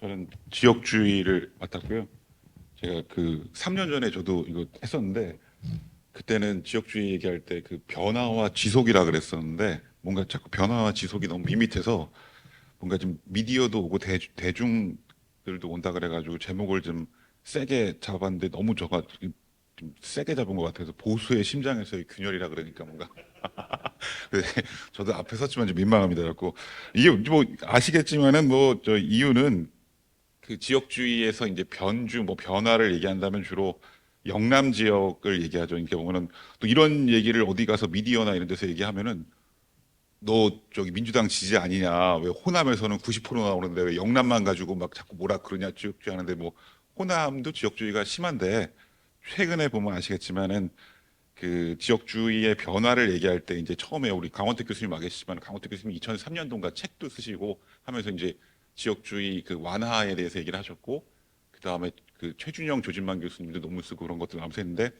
저는 지역주의를 맡았고요. 제가 그 3년 전에 저도 이거 했었는데 그때는 지역주의 얘기할 때 그 변화와 지속이라 그랬었는데 뭔가 자꾸 변화와 지속이 너무 밋밋해서 뭔가 좀 미디어도 오고 대중들도 온다 그래가지고 제목을 좀 세게 잡았는데 너무 저가 좀 세게 잡은 것 같아서 보수의 심장에서의 균열이라 그러니까 뭔가 네, 저도 앞에 섰지만 좀 민망합니다. 그래갖고 이게 뭐 아시겠지만은 뭐 저 이유는 그 지역주의에서 이제 변주, 뭐 변화를 얘기한다면 주로 영남 지역을 얘기하죠. 이렇게 보면은 또 이런 얘기를 어디 가서 미디어나 이런 데서 얘기하면은 너 저기 민주당 지지 아니냐? 왜 호남에서는 90% 나오는데 왜 영남만 가지고 막 자꾸 뭐라 그러냐? 지역주의 하는데 뭐 호남도 지역주의가 심한데 최근에 보면 아시겠지만은 그 지역주의의 변화를 얘기할 때 이제 처음에 우리 강원택 교수님 와 계시지만 강원택 교수님 2003년도인가 책도 쓰시고 하면서 이제 지역주의 그 완화에 대해서 얘기를 하셨고 그 다음에 그 최준영 조진만 교수님도 논문 쓰고 그런 것들 나오면서 했는데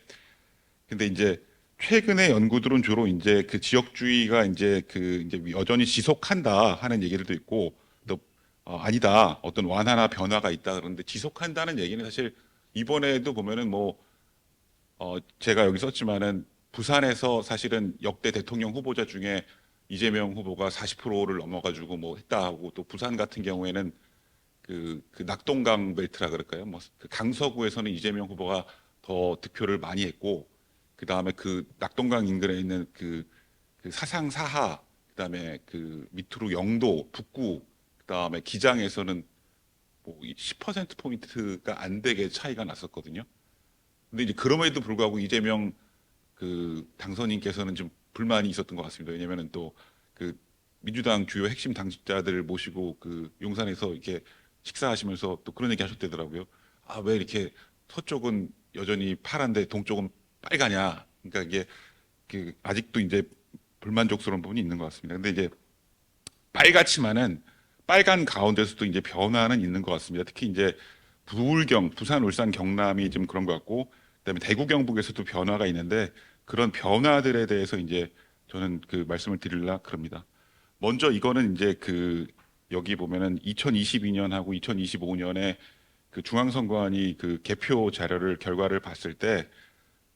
근데 이제 최근의 연구들은 주로 이제 그 지역주의가 이제 그 이제 여전히 지속한다 하는 얘기들도 있고 또 아니다 어떤 완화나 변화가 있다 그러는데 지속한다는 얘기는 사실 이번에도 보면은 뭐 제가 여기 썼지만은 부산에서 사실은 역대 대통령 후보자 중에 이재명 후보가 40%를 넘어가지고 뭐 했다 하고 또 부산 같은 경우에는 그 낙동강 벨트라 그럴까요? 뭐그 강서구에서는 이재명 후보가 더 득표를 많이 했고 그 다음에 그 낙동강 인근에 있는 그 사상 사하 그 다음에 그 밑으로 영도 북구 그 다음에 기장에서는 뭐 10% 포인트가 안 되게 차이가 났었거든요. 근데 이제 그럼에도 불구하고 이재명 그 당선인께서는 좀 불만이 있었던 것 같습니다. 왜냐면은 또 그 민주당 주요 핵심 당직자들을 모시고 그 용산에서 이렇게 식사하시면서 또 그런 얘기 하셨대더라고요. 아, 왜 이렇게 서쪽은 여전히 파란데 동쪽은 빨가냐. 그러니까 이게 그 아직도 이제 불만족스러운 부분이 있는 것 같습니다. 근데 이제 빨갛지만은 빨간 가운데서도 이제 변화는 있는 것 같습니다. 특히 이제 부울경, 부산, 울산, 경남이 좀 그런 것 같고, 그다음에 대구, 경북에서도 변화가 있는데 그런 변화들에 대해서 이제 저는 그 말씀을 드리려 그럽니다. 먼저 이거는 이제 그 여기 보면은 2022년하고 2025년에 그 중앙선관위 그 개표 자료를 결과를 봤을 때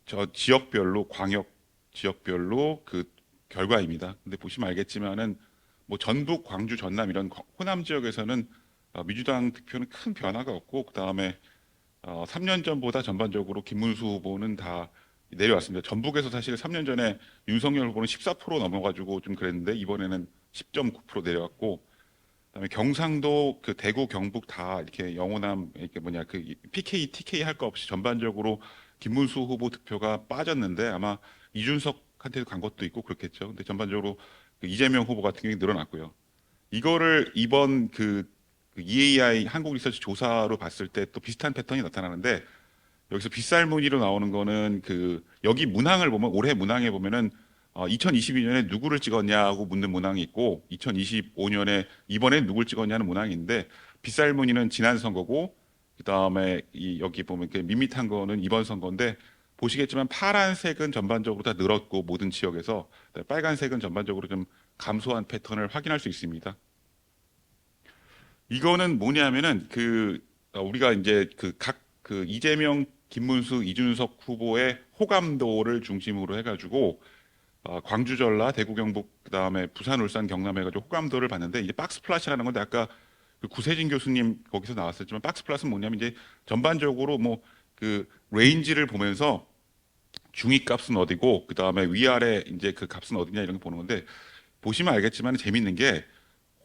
저 지역별로 광역 지역별로 그 결과입니다. 근데 보시면 알겠지만은 뭐 전북, 광주, 전남 이런 호남 지역에서는 민주당 득표는 큰 변화가 없고 그 다음에 3년 전보다 전반적으로 김문수 후보는 다 내려왔습니다. 전북에서 사실 3년 전에 윤석열 후보는 14% 넘어가지고 좀 그랬는데 이번에는 10.9% 내려왔고 그다음에 경상도 그 대구 경북 다 이렇게 영호남 이렇게 뭐냐 그 PK TK 할 거 없이 전반적으로 김문수 후보 득표가 빠졌는데 아마 이준석한테 간 것도 있고 그렇겠죠. 근데 전반적으로 그 이재명 후보 같은 경우에 늘어났고요. 이거를 이번 그 EAI 한국 리서치 조사로 봤을 때 또 비슷한 패턴이 나타나는데 여기서 빗살무늬로 나오는 거는 그 여기 문항을 보면 올해 문항에 보면은 2022년에 누구를 찍었냐고 묻는 문항이 있고 2025년에 이번에 누굴 찍었냐는 문항이 있는데 빗살무늬는 지난 선거고 그다음에 이 여기 보면 그 밋밋한 거는 이번 선거인데 보시겠지만 파란색은 전반적으로 다 늘었고 모든 지역에서 빨간색은 전반적으로 좀 감소한 패턴을 확인할 수 있습니다. 이거는 뭐냐면은 우리가 이제 그 각 그 이재명, 김문수, 이준석 후보의 호감도를 중심으로 해가지고 광주, 전라, 대구, 경북 그다음에 부산, 울산, 경남 해가지고 호감도를 봤는데 이제 박스 플랫이라는 건데 아까 그 구세진 교수님 거기서 나왔었지만 박스 플랫은 뭐냐면 이제 전반적으로 뭐 그 레인지를 보면서 중위 값은 어디고 그다음에 위아래 이제 그 값은 어디냐 이런 거 보는 건데 보시면 알겠지만 재밌는 게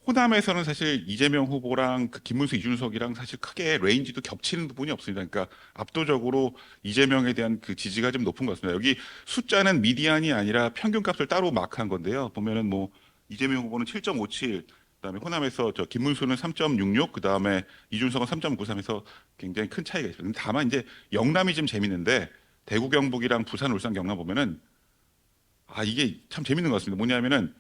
호남에서는 사실 이재명 후보랑 그 김문수, 이준석이랑 사실 크게 레인지도 겹치는 부분이 없습니다. 그러니까 압도적으로 이재명에 대한 그 지지가 좀 높은 것 같습니다. 여기 숫자는 미디안이 아니라 평균값을 따로 마크한 건데요. 보면은 뭐 이재명 후보는 7.57, 그다음에 호남에서 저 김문수는 3.66, 그다음에 이준석은 3.93에서 굉장히 큰 차이가 있습니다. 근데 다만 이제 영남이 좀 재밌는데 대구, 경북이랑 부산, 울산, 경남 보면은 이게 참 재밌는 것 같습니다. 뭐냐면은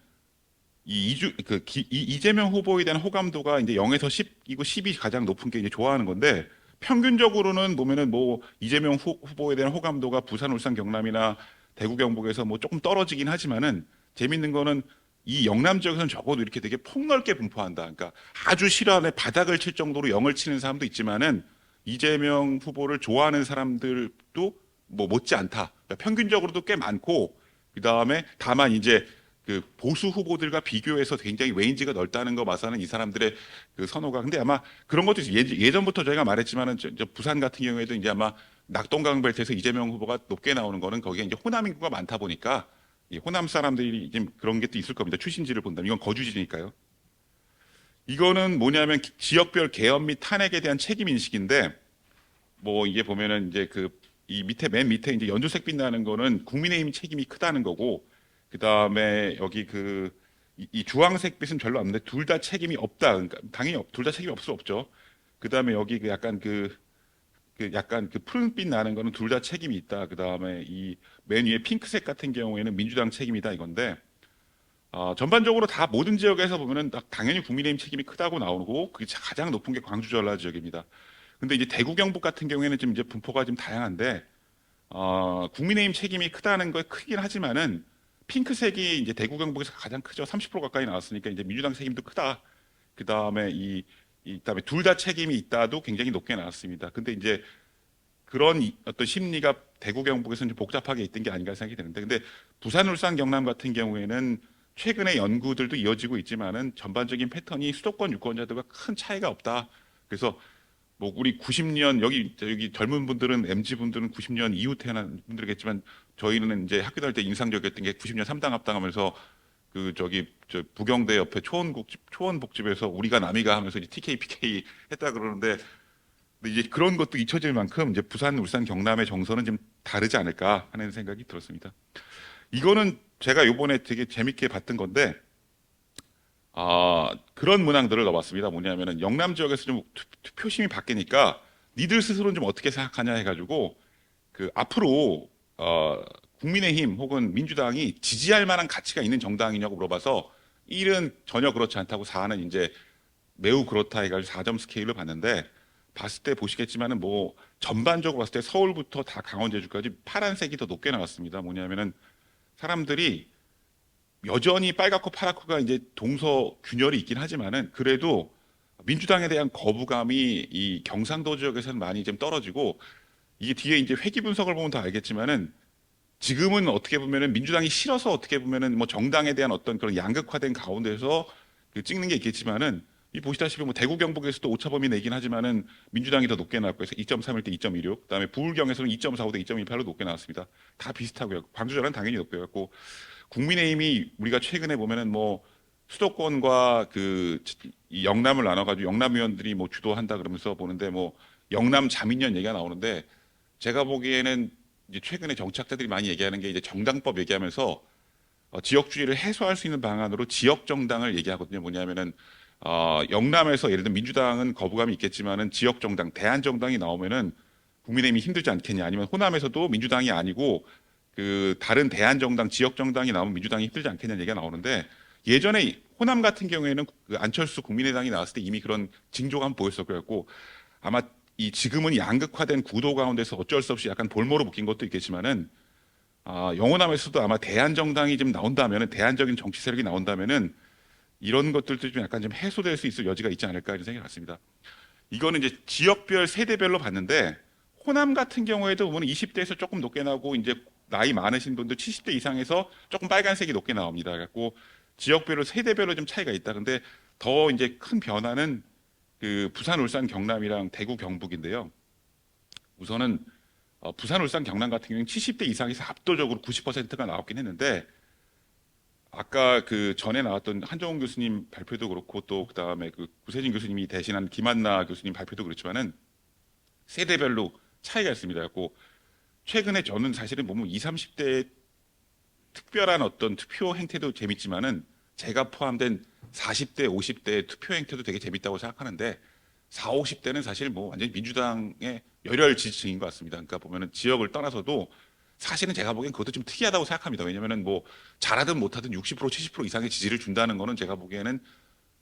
이재명 후보에 대한 호감도가 이제 0에서 10이고 10이 가장 높은 게 이제 좋아하는 건데 평균적으로는 보면은 뭐 이재명 후보에 대한 호감도가 부산, 울산, 경남이나 대구, 경북에서 뭐 조금 떨어지긴 하지만은 재밌는 거는 이 영남 지역에서는 적어도 이렇게 되게 폭넓게 분포한다. 그러니까 아주 싫어하는 바닥을 칠 정도로 영을 치는 사람도 있지만은 이재명 후보를 좋아하는 사람들도 뭐 못지 않다. 그러니까 평균적으로도 꽤 많고 그다음에 다만 이제 그 보수 후보들과 비교해서 굉장히 레인지가 넓다는 거 봐서는 이 사람들의 그 선호가 근데 아마 그런 것도 예전부터 저희가 말했지만은 저 부산 같은 경우에도 이제 아마 낙동강 벨트에서 이재명 후보가 높게 나오는 거는 거기에 이제 호남 인구가 많다 보니까 이 호남 사람들이 좀 그런 게 또 있을 겁니다. 출신지를 본다면 이건 거주지니까요. 이거는 뭐냐면 지역별 계엄 및 탄핵에 대한 책임 인식인데 뭐 이게 보면은 이제 그 이 밑에 맨 밑에 이제 연두색 빛나는 거는 국민의힘 책임이 크다는 거고 그 다음에 여기 이 주황색 빛은 별로 없는데 둘 다 책임이 없다. 그러니까 당연히 둘 다 책임이 없을 수 없죠. 그 다음에 여기 그 약간 그 푸른빛 나는 거는 둘 다 책임이 있다. 그 다음에 이 맨 위에 핑크색 같은 경우에는 민주당 책임이다 이건데 전반적으로 다 모든 지역에서 보면은 당연히 국민의힘 책임이 크다고 나오고 그게 가장 높은 게 광주 전라 지역입니다. 근데 이제 대구 경북 같은 경우에는 좀 이제 분포가 좀 다양한데 국민의힘 책임이 크다는 거 크긴 하지만은 핑크색이 이제 대구 경북에서 가장 크죠. 30% 가까이 나왔으니까 이제 민주당 책임도 크다. 그 다음에 그다음에 둘 다 책임이 있다도 굉장히 높게 나왔습니다. 근데 이제 그런 어떤 심리가 대구 경북에서는 좀 복잡하게 있던 게 아닌가 생각이 드는데 근데 부산 울산 경남 같은 경우에는 최근에 연구들도 이어지고 있지만은 전반적인 패턴이 수도권 유권자들과 큰 차이가 없다. 그래서 뭐 우리 90년 여기 젊은 분들은 MZ 분들은 90년 이후 태어난 분들이겠지만 저희는 이제 학교 다닐 때 인상적이었던 게 90년 3당 합당하면서 그 저기 저 부경대 옆에 초원복집에서 우리가 남이가 하면서 이제 TK PK 했다 그러는데 근데 이제 그런 것도 잊혀질 만큼 이제 부산, 울산, 경남의 정서는 좀 다르지 않을까 하는 생각이 들었습니다. 이거는 제가 요번에 되게 재밌게 봤던 건데 그런 문항들을 넣어봤습니다. 뭐냐면은 영남 지역에서 좀 투표심이 바뀌니까 니들 스스로는 좀 어떻게 생각하냐 해가지고 그 앞으로 국민의힘 혹은 민주당이 지지할 만한 가치가 있는 정당이냐고 물어봐서 1은 전혀 그렇지 않다고 4는 이제 매우 그렇다 해가지고 4점 스케일로 봤는데 봤을 때 보시겠지만은 뭐 전반적으로 봤을 때 서울부터 다 강원 제주까지 파란색이 더 높게 나왔습니다. 뭐냐면은 사람들이 여전히 빨갛고 파랗고가 이제 동서 균열이 있긴 하지만은 그래도 민주당에 대한 거부감이 이 경상도 지역에서는 많이 좀 떨어지고 이게 뒤에 이제 회기 분석을 보면 더 알겠지만은 지금은 어떻게 보면은 민주당이 싫어서 어떻게 보면은 뭐 정당에 대한 어떤 그런 양극화된 가운데서 그 찍는 게 있겠지만은 이 보시다시피 뭐 대구 경북에서도 오차범위 내긴 하지만은 민주당이 더 높게 나왔고 해서 2.31 대 2.16, 그다음에 부울경에서는 2.45 대 2.18로 높게 나왔습니다. 다 비슷하고요. 광주 전라는 당연히 높게 갖고 국민의힘이 우리가 최근에 보면은 뭐 수도권과 이 영남을 나눠가지고 영남 의원들이 뭐 주도한다 그러면서 보는데 뭐 영남 자민련 얘기가 나오는데 제가 보기에는 이제 최근에 정치학자들이 많이 얘기하는 게 이제 정당법 얘기하면서 지역주의를 해소할 수 있는 방안으로 지역 정당을 얘기하거든요. 뭐냐면은 영남에서 예를 들면 민주당은 거부감이 있겠지만은 지역 정당, 대한 정당이 나오면은 국민의힘이 힘들지 않겠냐. 아니면 호남에서도 민주당이 아니고 그 다른 대한 정당, 지역 정당이 나오면 민주당이 힘들지 않겠냐는 얘기가 나오는데 예전에 호남 같은 경우에는 그 안철수 국민의당이 나왔을 때 이미 그런 징조가 한번 보였었고 아마 이 지금은 양극화된 구도 가운데서 어쩔 수 없이 약간 볼모로 묶인 것도 있겠지만은 영호남에서도 아마 대한 정당이 좀 나온다면은 대안적인 정치 세력이 나온다면은 이런 것들도 좀 약간 좀 해소될 수 있을 여지가 있지 않을까 이런 생각이 났습니다. 이거는 이제 지역별 세대별로 봤는데 호남 같은 경우에도 보면 20대에서 조금 높게 나오고 이제 나이 많으신 분들 70대 이상에서 조금 빨간색이 높게 나옵니다. 그래갖고 지역별로 세대별로 좀 차이가 있다. 근데 더 이제 큰 변화는 그 부산, 울산, 경남이랑 대구, 경북인데요. 우선은 부산, 울산, 경남 같은 경우는 70대 이상에서 압도적으로 90%가 나왔긴 했는데 아까 그 전에 나왔던 한정훈 교수님 발표도 그렇고 또 그다음에 그 구세진 교수님이 대신한 김한나 교수님 발표도 그렇지만은 세대별로 차이가 있습니다. 그래갖고 최근에 저는 사실은 보면 20, 30대 특별한 어떤 투표 행태도 재밌지만은 제가 포함된 40대, 50대 투표 행태도 되게 재밌다고 생각하는데 4, 50대는 사실 뭐 완전히 민주당의 열혈 지지층인 것 같습니다. 그러니까 보면은 지역을 떠나서도 사실은 제가 보기엔 그것도 좀 특이하다고 생각합니다. 왜냐면은 뭐 잘하든 못하든 60%, 70% 이상의 지지를 준다는 거는 제가 보기에는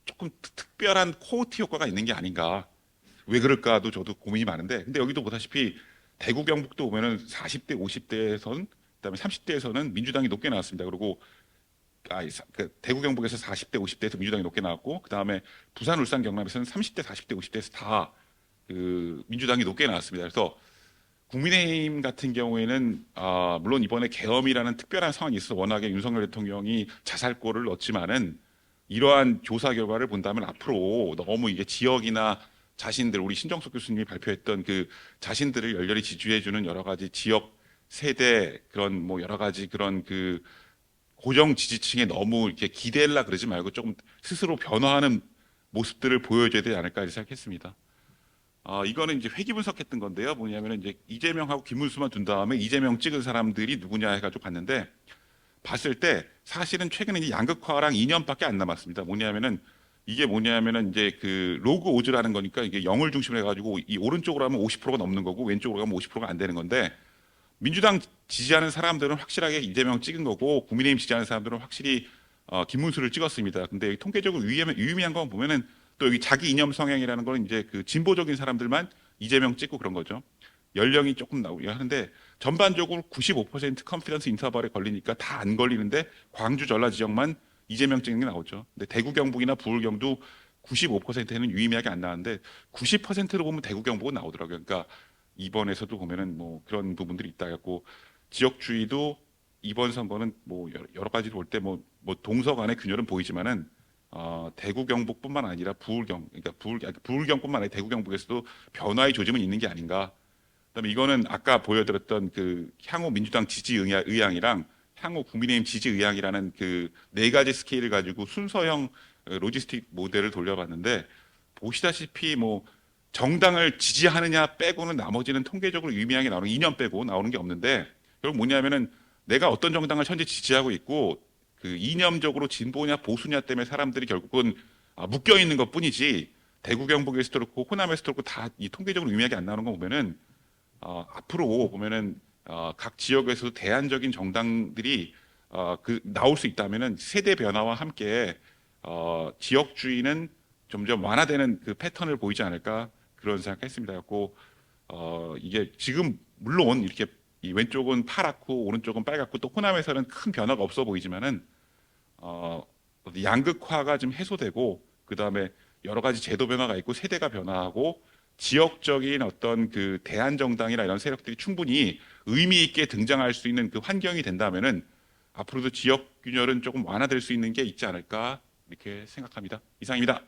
조금 특별한 코어티 효과가 있는 게 아닌가. 왜 그럴까도 저도 고민이 많은데 근데 여기도 보다시피 대구 경북도 보면은 40대, 50대에선 그다음에 30대에서는 민주당이 높게 나왔습니다. 그리고 그 대구 경북에서 40대 50대에서 민주당이 높게 나왔고 그다음에 부산 울산 경남에서는 30대 40대 50대에서 다 그 민주당이 높게 나왔습니다. 그래서 국민의힘 같은 경우에는 물론 이번에 계엄이라는 특별한 상황이 있어 워낙에 윤석열 대통령이 자살골을 넣었지만은 이러한 조사 결과를 본다면 앞으로 너무 이게 지역이나 자신들 우리 신정석 교수님이 발표했던 그 자신들을 열렬히 지지해주는 여러 가지 지역 세대 그런 뭐 여러 가지 그런 그 고정 지지층에 너무 이렇게 기대하려 그러지 말고 조금 스스로 변화하는 모습들을 보여줘야 되지 않을까 이렇게 생각했습니다. 이거는 이제 회기 분석했던 건데요. 뭐냐면은 이제 이재명하고 김문수만 둔 다음에 이재명 찍은 사람들이 누구냐 해가지고 봤는데 봤을 때 사실은 최근에 이제 양극화랑 2년밖에 안 남았습니다. 뭐냐면은 이게 뭐냐면은 이제 그 로그 오즈라는 거니까 이게 0을 중심으로 해가지고 이 오른쪽으로 하면 50%가 넘는 거고 왼쪽으로 가면 50%가 안 되는 건데 민주당 지지하는 사람들은 확실하게 이재명 찍은 거고 국민의힘 지지하는 사람들은 확실히 김문수를 찍었습니다. 근데 여기 통계적으로 유의미한 건 보면은 또 여기 자기 이념 성향이라는 거는 이제 그 진보적인 사람들만 이재명 찍고 그런 거죠. 연령이 조금 나오긴 하는데 전반적으로 95% 컨피던스 인터벌에 걸리니까 다 안 걸리는데 광주 전라 지역만 이재명 찍는 게 나오죠. 근데 대구 경북이나 부울 경도 95%는 유의미하게 안 나왔는데 90%로 보면 대구 경북은 나오더라고요. 그러니까 이번에서도 보면은 뭐 그런 부분들이 있다 갖고 지역주의도 이번 선거는 뭐 여러 가지로 볼 때 뭐 동서 간의 균열은 보이지만은 대구 경북뿐만 아니라 그러니까 부울경뿐만 아니라 대구 경북에서도 변화의 조짐은 있는 게 아닌가. 그다음에 이거는 아까 보여드렸던 그 향후 민주당 지지 의향이랑 향후 국민의힘 지지 의향이라는 그 네 가지 스케일을 가지고 순서형 로지스틱 모델을 돌려봤는데 보시다시피 뭐 정당을 지지하느냐 빼고는 나머지는 통계적으로 유의미하게 나오는 2년 빼고 나오는 게 없는데 결국 뭐냐면은 내가 어떤 정당을 현재 지지하고 있고 그 이념적으로 진보냐 보수냐 때문에 사람들이 결국은 묶여 있는 것뿐이지 대구 경북에서도 그렇고 호남에서도 그렇고 다 이 통계적으로 유의미하게 안 나오는 거 보면은 앞으로 보면은 각 지역에서도 대안적인 정당들이 그 나올 수 있다면은 세대 변화와 함께 지역주의는 점점 완화되는 그 패턴을 보이지 않을까 그런 생각했습니다. 갖고 이게 지금 물론 이렇게 이 왼쪽은 파랗고 오른쪽은 빨갛고 또 호남에서는 큰 변화가 없어 보이지만은 양극화가 좀 해소되고 그 다음에 여러 가지 제도 변화가 있고 세대가 변화하고 지역적인 어떤 그 대한 정당이나 이런 세력들이 충분히 의미 있게 등장할 수 있는 그 환경이 된다면은 앞으로도 지역 균열은 조금 완화될 수 있는 게 있지 않을까 이렇게 생각합니다. 이상입니다.